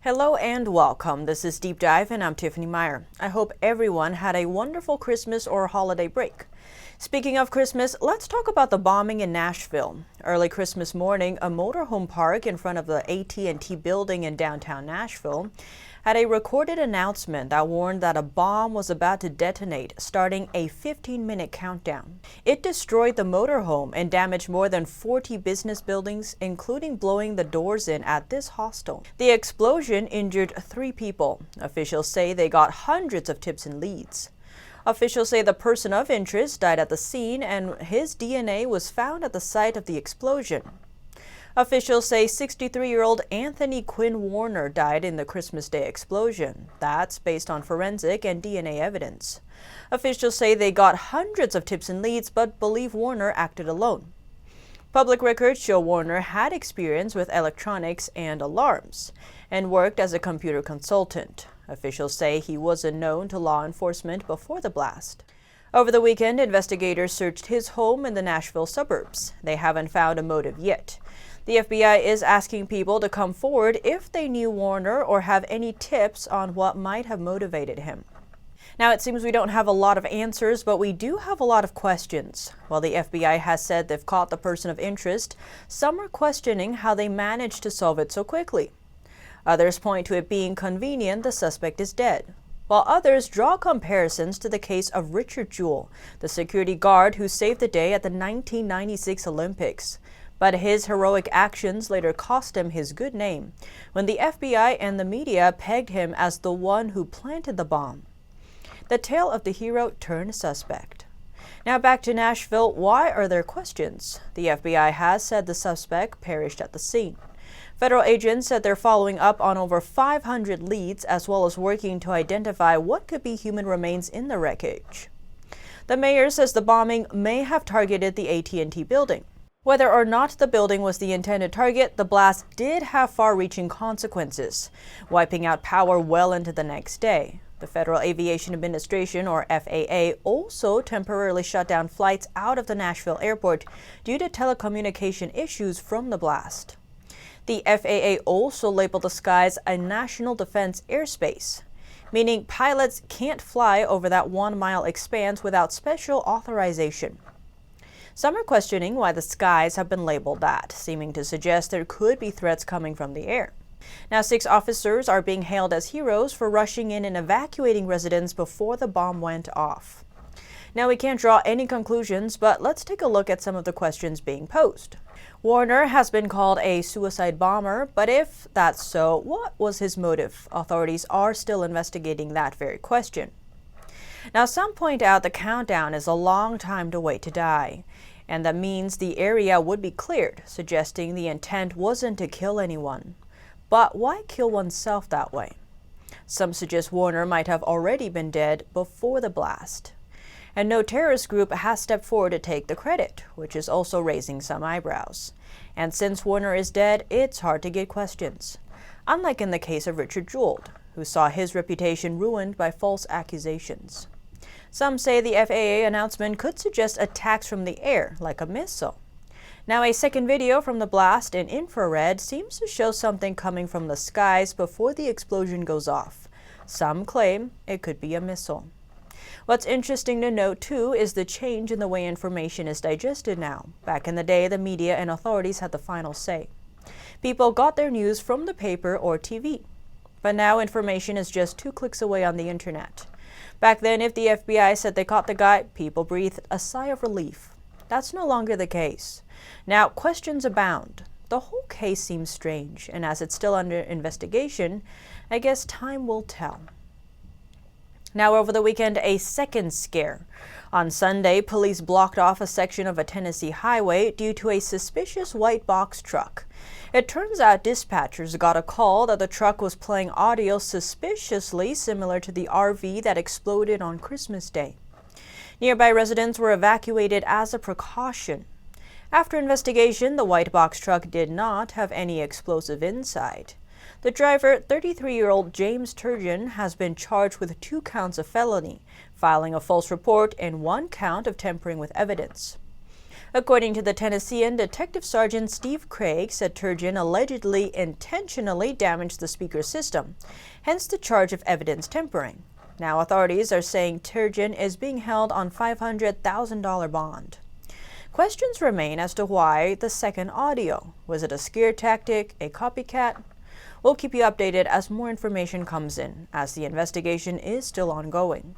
Hello and welcome. This is Deep Dive and I'm Tiffany Meier. I hope everyone had a wonderful Christmas or holiday break. Speaking of Christmas, let's talk about the bombing in Nashville. Early Christmas morning, a motorhome park in front of the AT&T building in downtown Nashville had a recorded announcement that warned that a bomb was about to detonate, starting a 15-minute countdown. It destroyed the motorhome and damaged more than 40 business buildings, including blowing the doors in at this hostel. The explosion injured 3 people. Officials say they got hundreds of tips and leads. Officials say the person of interest died at the scene and his DNA was found at the site of the explosion. Officials say 63-year-old Anthony Quinn Warner died in the Christmas Day explosion. That's based on forensic and DNA evidence. Officials say they got hundreds of tips and leads but believe Warner acted alone. Public records show Warner had experience with electronics and alarms and worked as a computer consultant. Officials say he wasn't known to law enforcement before the blast. Over the weekend, investigators searched his home in the Nashville suburbs. They haven't found a motive yet. The FBI is asking people to come forward if they knew Warner or have any tips on what might have motivated him. Now, it seems we don't have a lot of answers, but we do have a lot of questions. While the FBI has said they've caught the person of interest, some are questioning how they managed to solve it so quickly. Others point to it being convenient the suspect is dead, while others draw comparisons to the case of Richard Jewell, the security guard who saved the day at the 1996 Olympics. But his heroic actions later cost him his good name when the FBI and the media pegged him as the one who planted the bomb. The tale of the hero turned suspect. Now back to Nashville, why are there questions? The FBI has said the suspect perished at the scene. Federal agents said they're following up on over 500 leads as well as working to identify what could be human remains in the wreckage. The mayor says the bombing may have targeted the AT&T building. Whether or not the building was the intended target, the blast did have far-reaching consequences, wiping out power well into the next day. The Federal Aviation Administration, or FAA, also temporarily shut down flights out of the Nashville airport due to telecommunication issues from the blast. The FAA also labeled the skies a national defense airspace, meaning pilots can't fly over that 1-mile expanse without special authorization. Some are questioning why the skies have been labeled that, seeming to suggest there could be threats coming from the air. Now, 6 officers are being hailed as heroes for rushing in and evacuating residents before the bomb went off. Now, we can't draw any conclusions, but let's take a look at some of the questions being posed. Warner has been called a suicide bomber, but if that's so, what was his motive? Authorities are still investigating that very question. Now, some point out the countdown is a long time to wait to die, and that means the area would be cleared, suggesting the intent wasn't to kill anyone. But why kill oneself that way? Some suggest Warner might have already been dead before the blast. And no terrorist group has stepped forward to take the credit, which is also raising some eyebrows. And since Warner is dead, it's hard to get questions. Unlike in the case of Richard Jewell, who saw his reputation ruined by false accusations. Some say the FAA announcement could suggest attacks from the air, like a missile. Now, a second video from the blast in infrared seems to show something coming from the skies before the explosion goes off. Some claim it could be a missile. What's interesting to note, too, is the change in the way information is digested now. Back in the day, the media and authorities had the final say. People got their news from the paper or TV. But now information is just 2 clicks away on the internet. Back then, if the FBI said they caught the guy, people breathed a sigh of relief. That's no longer the case. Now, questions abound. The whole case seems strange, and as it's still under investigation, I guess time will tell. Now, over the weekend, a second scare. On Sunday, police blocked off a section of a Tennessee highway due to a suspicious white box truck. It turns out dispatchers got a call that the truck was playing audio suspiciously similar to the RV that exploded on Christmas Day. Nearby residents were evacuated as a precaution. After investigation, the white box truck did not have any explosive inside. The driver, 33-year-old James Turgeon, has been charged with 2 counts of felony, filing a false report and 1 count of tampering with evidence. According to the Tennessean, Detective Sergeant Steve Craig said Turgeon allegedly intentionally damaged the speaker system, hence the charge of evidence tampering. Now authorities are saying Turgeon is being held on $500,000 bond. Questions remain as to why the second audio. Was it a scare tactic, a copycat? We'll keep you updated as more information comes in, as the investigation is still ongoing.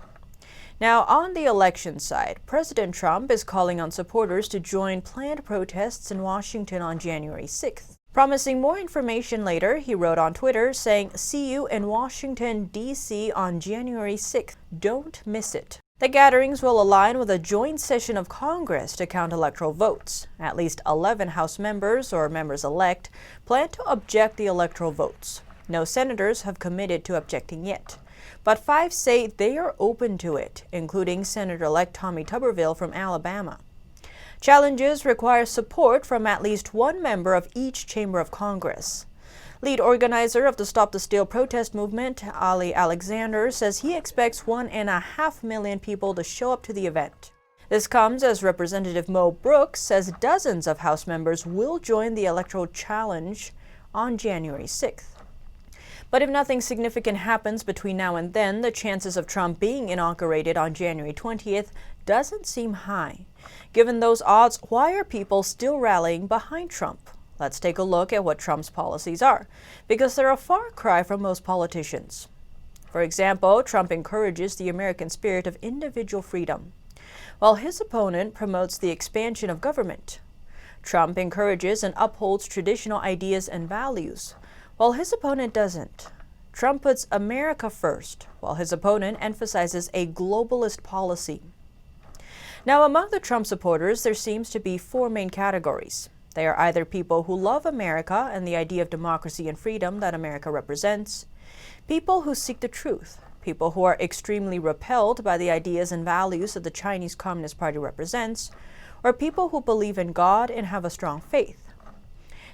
Now, on the election side, President Trump is calling on supporters to join planned protests in Washington on January 6th. Promising more information later, he wrote on Twitter saying, "See you in Washington, D.C. on January 6th. Don't miss it." The gatherings will align with a joint session of Congress to count electoral votes. At least 11 House members or members-elect plan to object the electoral votes. No senators have committed to objecting yet, but 5 say they are open to it, including Senator-elect Tommy Tuberville from Alabama. Challenges require support from at least one member of each chamber of Congress. Lead organizer of the Stop the Steal protest movement, Ali Alexander, says he expects 1.5 million people to show up to the event. This comes as Representative Mo Brooks says dozens of House members will join the electoral challenge on January 6th. But if nothing significant happens between now and then, the chances of Trump being inaugurated on January 20th doesn't seem high. Given those odds, why are people still rallying behind Trump? Let's take a look at what Trump's policies are, because they're a far cry from most politicians. For example, Trump encourages the American spirit of individual freedom, while his opponent promotes the expansion of government. Trump encourages and upholds traditional ideas and values, while his opponent doesn't. Trump puts America first, while his opponent emphasizes a globalist policy. Now, among the Trump supporters, there seems to be 4 main categories. They are either people who love America and the idea of democracy and freedom that America represents, people who seek the truth, people who are extremely repelled by the ideas and values that the Chinese Communist Party represents, or people who believe in God and have a strong faith.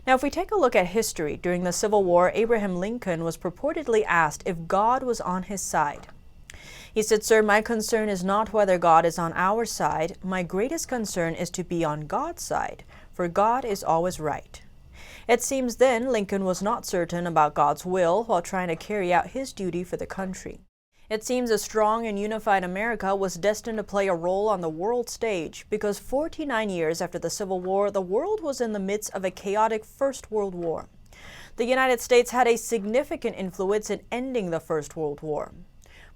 Now, if we take a look at history, during the Civil War, Abraham Lincoln was purportedly asked if God was on his side. He said, "Sir, my concern is not whether God is on our side. My greatest concern is to be on God's side, for God is always right." It seems then Lincoln was not certain about God's will while trying to carry out his duty for the country. It seems a strong and unified America was destined to play a role on the world stage because 49 years after the Civil War, the world was in the midst of a chaotic First World War. The United States had a significant influence in ending the First World War.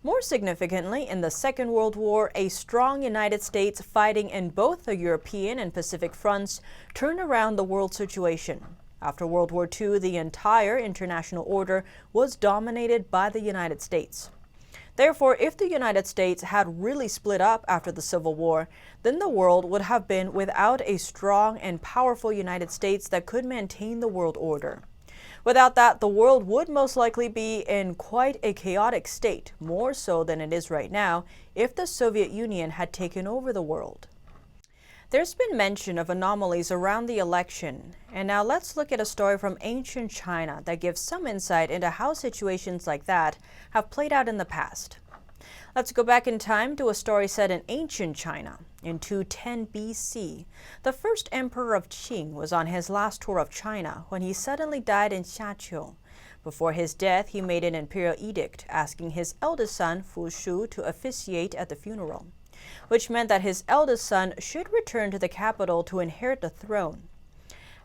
More significantly, in the Second World War, a strong United States fighting in both the European and Pacific fronts turned around the world situation. After World War II, the entire international order was dominated by the United States. Therefore, if the United States had really split up after the Civil War, then the world would have been without a strong and powerful United States that could maintain the world order. Without that, the world would most likely be in quite a chaotic state, more so than it is right now, if the Soviet Union had taken over the world. There's been mention of anomalies around the election, and now let's look at a story from ancient China that gives some insight into how situations like that have played out in the past. Let's go back in time to a story set in ancient China. In 210 BC, the first emperor of Qing was on his last tour of China when he suddenly died in Xiaqiu. Before his death, he made an imperial edict asking his eldest son, Fu Shu, to officiate at the funeral, which meant that his eldest son should return to the capital to inherit the throne.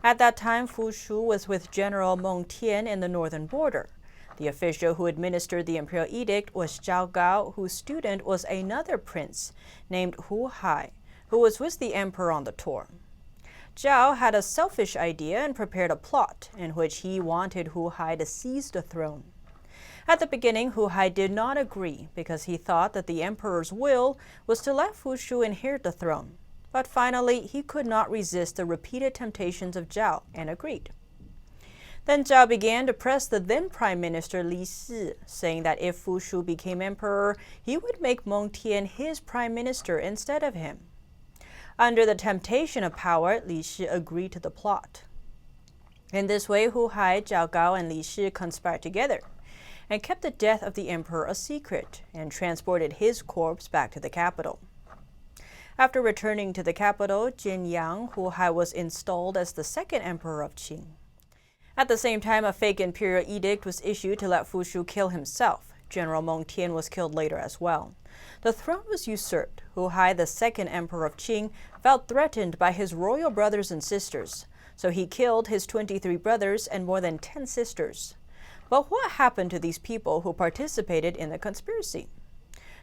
At that time, Fu Shu was with General Meng Tian in the northern border. The official who administered the imperial edict was Zhao Gao, whose student was another prince named Hu Hai, who was with the emperor on the tour. Zhao had a selfish idea and prepared a plot in which he wanted Hu Hai to seize the throne. At the beginning, Hu Hai did not agree because he thought that the emperor's will was to let Fu Shu inherit the throne. But finally, he could not resist the repeated temptations of Zhao and agreed. Then Zhao began to press the then Prime Minister Li Si, saying that if Fu Shu became emperor, he would make Meng Tian his prime minister instead of him. Under the temptation of power, Li Si agreed to the plot. In this way, Hu Hai, Zhao Gao, and Li Si conspired together and kept the death of the emperor a secret and transported his corpse back to the capital. After returning to the capital, Jin Yang, Hu Hai was installed as the second emperor of Qing. At the same time, a fake imperial edict was issued to let Fu Shu kill himself. General Meng Tian was killed later as well. The throne was usurped. Hu Hai, the second emperor of Qing, felt threatened by his royal brothers and sisters, so he killed his 23 brothers and more than 10 sisters. But what happened to these people who participated in the conspiracy?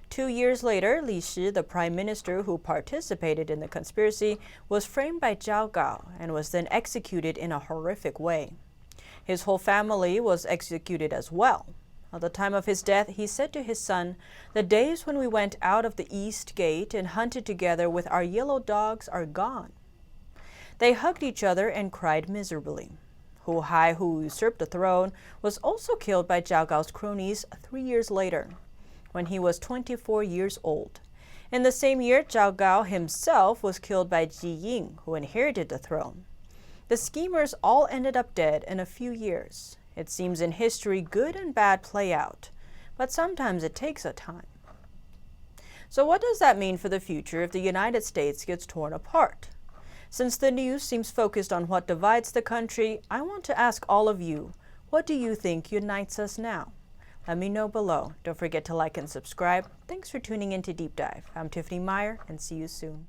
2 years later, Li Shi, the prime minister who participated in the conspiracy, was framed by Zhao Gao and was then executed in a horrific way. His whole family was executed as well. At the time of his death, he said to his son, "The days when we went out of the east gate and hunted together with our yellow dogs are gone." They hugged each other and cried miserably. Hu Hai, who usurped the throne, was also killed by Zhao Gao's cronies 3 years later, when he was 24 years old. In the same year, Zhao Gao himself was killed by Ji Ying, who inherited the throne. The schemers all ended up dead in a few years. It seems in history good and bad play out, but sometimes it takes a time. So what does that mean for the future if the United States gets torn apart? Since the news seems focused on what divides the country, I want to ask all of you, what do you think unites us now? Let me know below. Don't forget to like and subscribe. Thanks for tuning in to Deep Dive. I'm Tiffany Meier, and see you soon.